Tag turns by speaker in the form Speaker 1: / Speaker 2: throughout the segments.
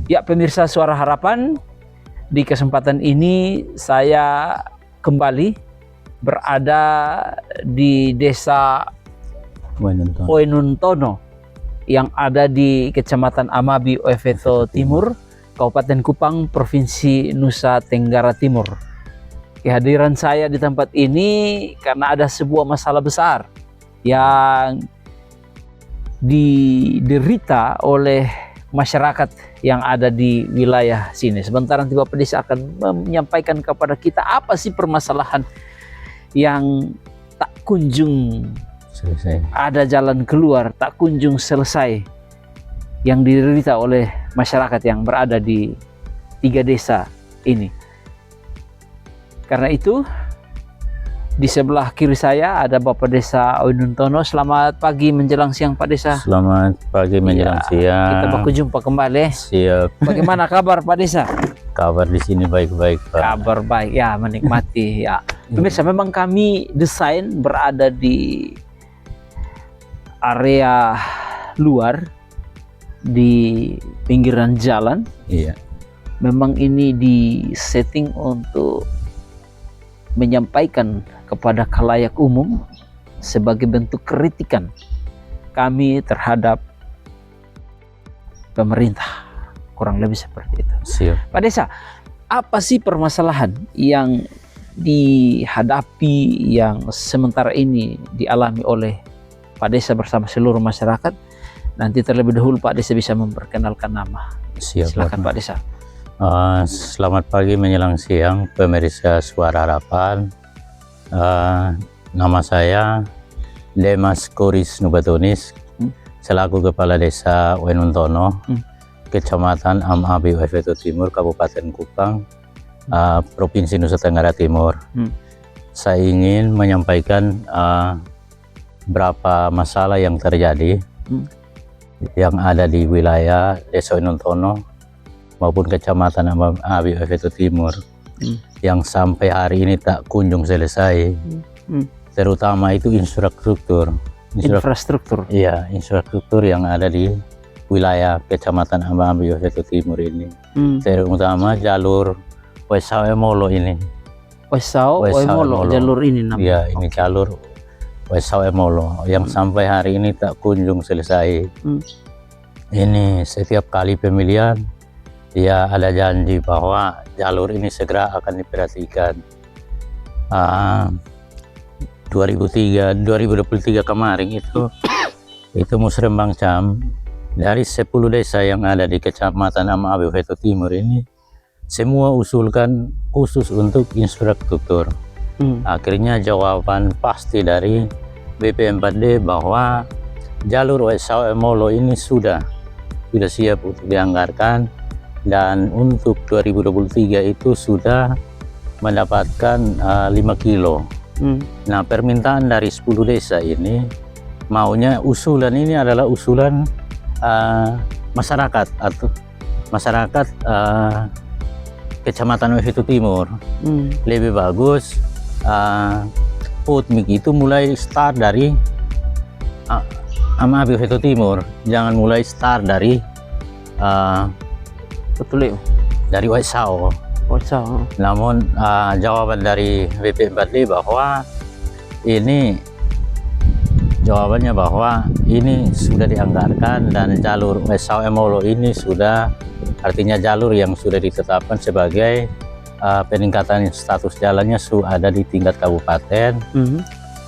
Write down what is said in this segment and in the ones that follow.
Speaker 1: Ya, pemirsa Suara Harapan, di kesempatan ini saya kembali berada di desa Oenuntono yang ada di Kecamatan Amabi, Oeveto Timur, Kabupaten Kupang, Provinsi Nusa Tenggara Timur. Kehadiran saya di tempat ini karena ada sebuah masalah besar yang diderita oleh masyarakat yang ada di wilayah sini. Sebentar nanti Bapak Desa akan menyampaikan kepada kita apa sih permasalahan yang tak kunjung selesai, ada jalan keluar, tak kunjung selesai, yang diderita oleh masyarakat yang berada di 3 desa ini. Karena itu, di sebelah kiri saya ada Bapak Desa Oenuntono. Selamat pagi menjelang siang Pak Desa.
Speaker 2: Selamat pagi menjelang siang.
Speaker 1: Kita berjumpa kembali.
Speaker 2: Siap.
Speaker 1: Bagaimana kabar Pak Desa?
Speaker 2: Kabar di sini baik-baik Pak.
Speaker 1: Kabar baik ya, menikmati ya. Pemirsa, memang kami desain berada di area luar, di pinggiran jalan.
Speaker 2: Iya.
Speaker 1: Memang ini disetting untuk menyampaikan kepada khalayak umum sebagai bentuk kritikan kami terhadap pemerintah, kurang lebih seperti itu.
Speaker 2: Siap.
Speaker 1: Pak Desa, apa sih permasalahan yang dihadapi, yang sementara ini dialami oleh Pak Desa bersama seluruh masyarakat? Nanti terlebih dahulu Pak Desa bisa memperkenalkan nama.
Speaker 2: Siap.
Speaker 1: Silakan Pak Desa.
Speaker 2: Selamat pagi menjelang siang pemirsa Suara Harapan. Nama saya Demas Koris Nubatunis, selaku Kepala Desa Oenuntono, Kecamatan Amabi, Oeveto Timur, Kabupaten Kupang, Provinsi Nusa Tenggara Timur. Saya ingin menyampaikan beberapa masalah yang terjadi yang ada di wilayah Desa Oenuntono maupun Kecamatan Amabi, Oeveto Timur, yang sampai hari ini tak kunjung selesai. Terutama itu infrastruktur. Iya, infrastruktur yang ada di wilayah Kecamatan Amabi, Oeveto Timur ini. Terutama jalur Wesau Emolo ini.
Speaker 1: Wesau Emolo, jalur ini namanya.
Speaker 2: Iya, ini jalur Wesau Emolo yang sampai hari ini tak kunjung selesai. Ini setiap kali pemilihan ya ada janji bahwa jalur ini segera akan diperhatikan. 2023 kemarin itu Musrembang Cam, dari 10 desa yang ada di Kecamatan Amabi, Oeveto Timur ini semua usulkan khusus untuk infrastruktur. Akhirnya jawaban pasti dari BP4D bahwa jalur Wesau Emolo ini sudah siap untuk dianggarkan, dan untuk 2023 itu sudah mendapatkan 5 kilo. Nah, permintaan dari 10 desa ini maunya usulan ini adalah usulan masyarakat atau masyarakat Kecamatan Oeveto Timur. Lebih bagus Putmik itu mulai start dari Amabi, Oeveto Timur, jangan mulai start dari dari Wesau. Namun jawaban dari BP4D bahwa jawabannya bahwa ini sudah dianggarkan, dan jalur Wesau Emolo ini sudah, artinya jalur yang sudah ditetapkan sebagai peningkatan status jalannya sudah ada di tingkat kabupaten,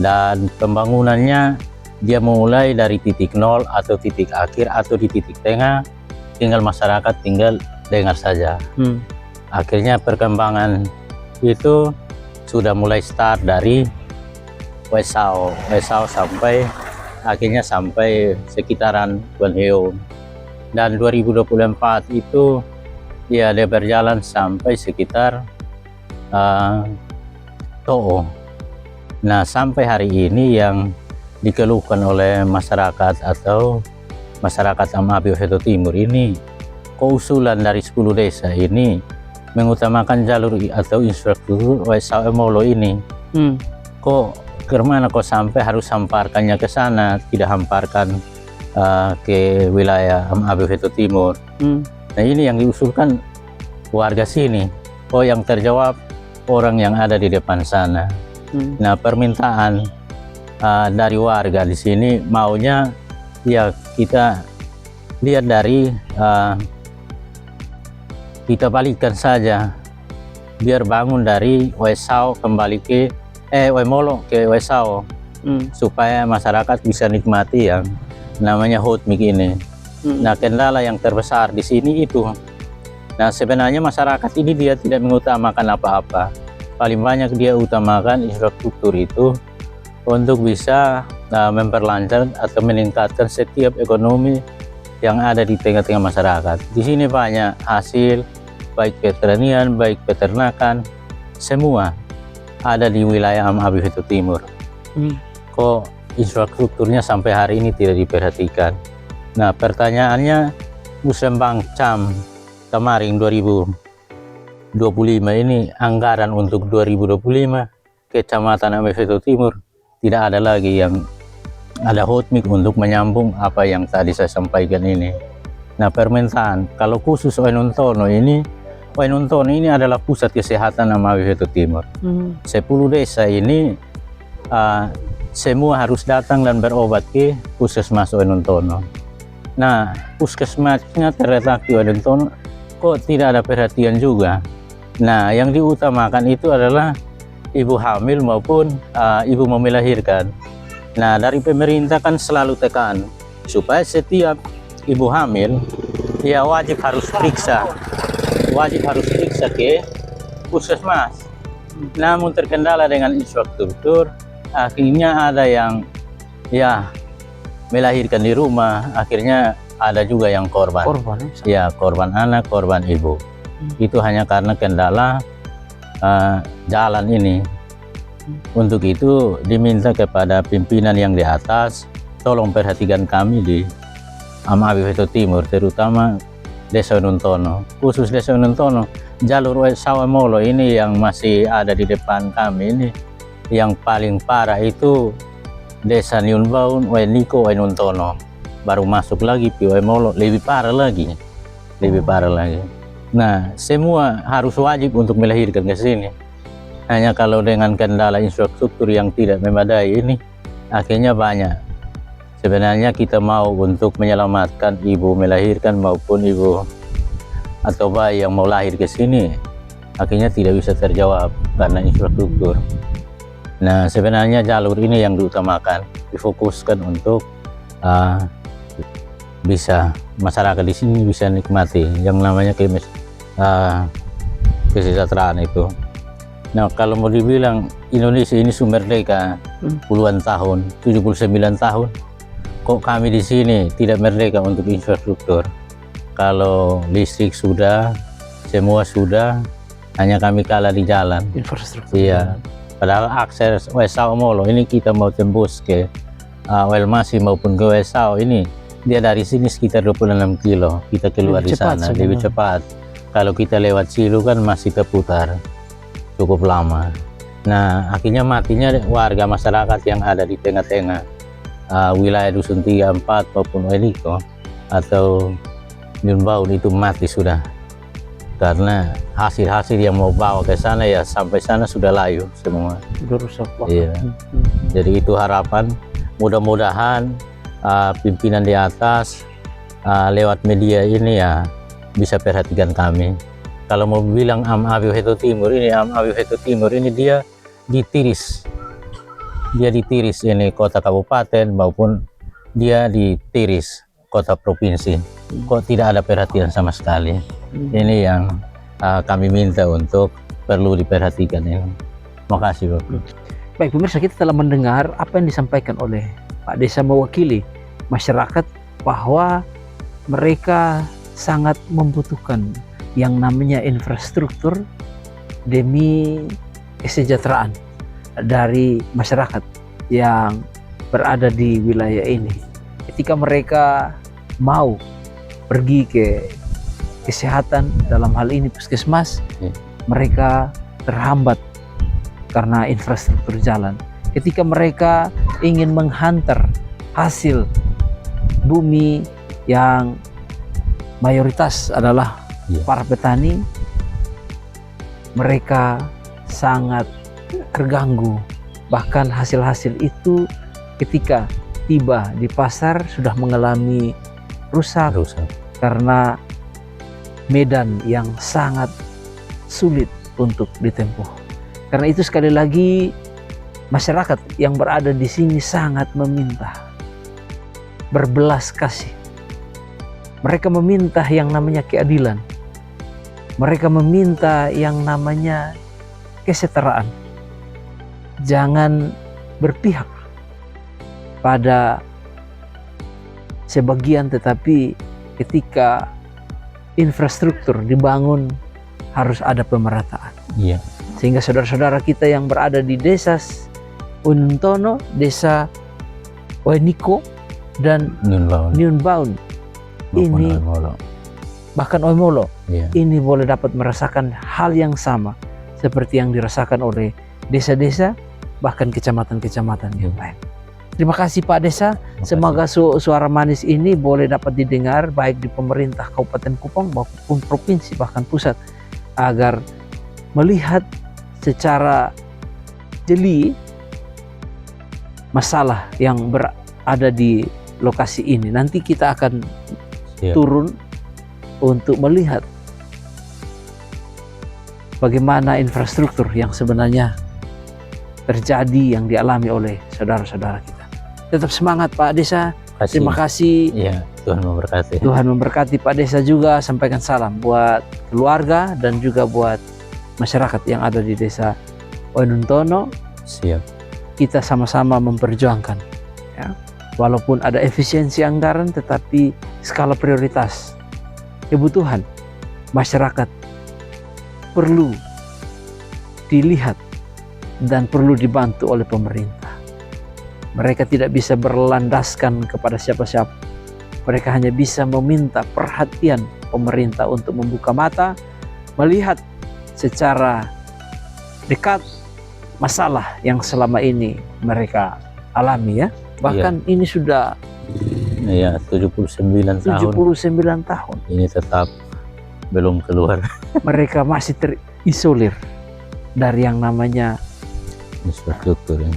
Speaker 2: dan pembangunannya dia mulai dari titik nol atau titik akhir atau di titik tengah, tinggal masyarakat tinggal dengar saja. Akhirnya perkembangan itu sudah mulai start dari Wesau sampai akhirnya sampai sekitaran Bonheo, dan 2024 itu ya dia berjalan sampai sekitar To'o. Nah, sampai hari ini yang dikeluhkan oleh masyarakat atau masyarakat Amabi, Oeveto Timur ini, keusulan dari 10 desa ini mengutamakan jalur atau infrastruktur Wesau Emolo ini. Kok kemana kok sampai harus hamparkannya ke sana, tidak hamparkan ke wilayah Am-Abe Veto Timur. Nah ini yang diusulkan warga sini. Oh yang terjawab orang yang ada di depan sana. Nah permintaan dari warga di sini maunya ya kita lihat dari kita balikkan saja biar bangun dari Wesau kembali ke Wemolo ke Wesau supaya masyarakat bisa nikmati yang namanya hotmik ini. Nah kendala yang terbesar di sini itu, nah sebenarnya masyarakat ini dia tidak mengutamakan apa-apa, paling banyak dia utamakan infrastruktur itu untuk bisa memperlancar atau meningkatkan setiap ekonomi yang ada di tengah-tengah masyarakat. Di sini banyak hasil, baik pertanian, baik peternakan, semua ada di wilayah Am-Abe Veto Timur. Kok infrastrukturnya sampai hari ini tidak diperhatikan? Nah pertanyaannya, Musembang Cam kemarin 2025 ini anggaran untuk 2025 Kecamatan Am-Abe Veto Timur tidak ada lagi yang ada hotmik untuk menyambung apa yang tadi saya sampaikan ini. Nah permintaan kalau khusus Wainuntono ini adalah pusat kesehatan Am-Abe Veto Timur. 10 desa ini semua harus datang dan berobat ke puskesmas Wainuntono. Nah puskesmasnya terletak di Wainuntono, kok tidak ada perhatian juga. Nah yang diutamakan itu adalah ibu hamil maupun ibu mau melahirkan. Nah dari pemerintah kan selalu tekan supaya setiap ibu hamil ya wajib harus periksa ke puskesmas. Namun terkendala dengan infrastruktur, akhirnya ada yang ya melahirkan di rumah, akhirnya ada juga yang korban ya, korban anak, korban ibu. Itu hanya karena kendala jalan ini. Untuk itu diminta kepada pimpinan yang di atas, tolong perhatikan kami di Am-Abe Veto Timur, terutama Desa Wainuntono. Khusus Desa Wainuntono, jalur Wesau-Molo ini yang masih ada di depan kami ini, yang paling parah itu Desa Niunbaun, Wainiko, Wainuntono. Baru masuk lagi Wemolo, lebih parah lagi. Nah, semua harus wajib untuk melahirkan ke sini. Hanya kalau dengan kendala infrastruktur yang tidak memadai ini, akhirnya banyak. Sebenarnya kita mau untuk menyelamatkan ibu melahirkan maupun ibu atau bayi yang mau lahir ke sini, akhirnya tidak bisa terjawab karena infrastruktur. Nah, sebenarnya jalur ini yang diutamakan, difokuskan untuk bisa masyarakat di sini bisa nikmati yang namanya kesejahteraan itu. Nah kalau mau dibilang Indonesia ini sumber merdeka puluhan tahun, 79 tahun, kok kami di sini tidak merdeka untuk infrastruktur? Kalau listrik sudah, semua sudah, hanya kami kalah di jalan. Infrastruktur. Iya. Padahal akses Wesau-Molo ini kita mau tembus ke Welmasi maupun ke Wesau ini, dia dari sini sekitar 26 kilo. Kita keluar di sana lebih cepat. Kalau kita lewat Silu kan masih terputar. Cukup lama. Nah akhirnya matinya warga masyarakat yang ada di tengah-tengah wilayah Dusun 3, 4 maupun Wainiko atau Niunbaun itu mati sudah, karena hasil-hasil yang mau bawa ke sana ya sampai sana sudah layu semua, sudah rusak. Iya. Jadi itu harapan, mudah-mudahan pimpinan di atas lewat media ini ya bisa perhatikan kami. Kalau mau bilang Am-Abe Veto Timur ini dia ditiris ini kota kabupaten maupun dia ditiris kota provinsi. Kok tidak ada perhatian sama sekali? Ini yang kami minta untuk perlu diperhatikan ini. Makasih Bapak.
Speaker 1: Baik pemirsa, kita telah mendengar apa yang disampaikan oleh Pak Desa mewakili masyarakat bahwa mereka sangat membutuhkan yang namanya infrastruktur demi kesejahteraan dari masyarakat yang berada di wilayah ini. Ketika mereka mau pergi ke kesehatan, dalam hal ini puskesmas, mereka terhambat karena infrastruktur jalan. Ketika mereka ingin menghantar hasil bumi yang mayoritas adalah para petani, mereka sangat terganggu. Bahkan hasil-hasil itu ketika tiba di pasar sudah mengalami rusak karena medan yang sangat sulit untuk ditempuh. Karena itu sekali lagi masyarakat yang berada di sini sangat meminta berbelas kasih. Mereka meminta yang namanya keadilan. Mereka meminta yang namanya kesetaraan. Jangan berpihak pada sebagian, tetapi ketika infrastruktur dibangun harus ada pemerataan. Sehingga saudara-saudara kita yang berada di desa Ununtono, desa Oeniko, dan Nyunbaun ini, bahkan Oemolo, ini boleh dapat merasakan hal yang sama seperti yang dirasakan oleh desa-desa, bahkan kecamatan-kecamatan yang lain. Terima kasih Pak Desa. Semoga suara manis ini boleh dapat didengar baik di pemerintah Kabupaten Kupang maupun provinsi bahkan pusat, agar melihat secara jeli masalah yang berada di lokasi ini. Nanti kita akan turun untuk melihat bagaimana infrastruktur yang sebenarnya terjadi yang dialami oleh saudara-saudara kita. Tetap semangat Pak Desa. Terima kasih.
Speaker 2: Tuhan memberkati.
Speaker 1: Tuhan memberkati Pak Desa juga. Sampaikan salam buat keluarga dan juga buat masyarakat yang ada di desa Oenuntono. Kita sama-sama memperjuangkan, ya. Walaupun ada efisiensi anggaran, tetapi skala prioritas kebutuhan masyarakat perlu dilihat dan perlu dibantu oleh pemerintah. Mereka tidak bisa berlandaskan kepada siapa-siapa. Mereka hanya bisa meminta perhatian pemerintah untuk membuka mata, melihat secara dekat masalah yang selama ini mereka alami, ya. Bahkan ini sudah
Speaker 2: 79
Speaker 1: tahun.
Speaker 2: Ini tetap belum keluar.
Speaker 1: Mereka masih terisolir dari yang namanya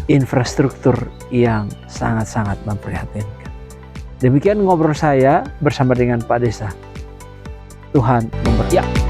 Speaker 1: infrastruktur yang sangat-sangat memprihatinkan. Demikian ngobrol saya bersama dengan Pak Desa. Tuhan memberkati.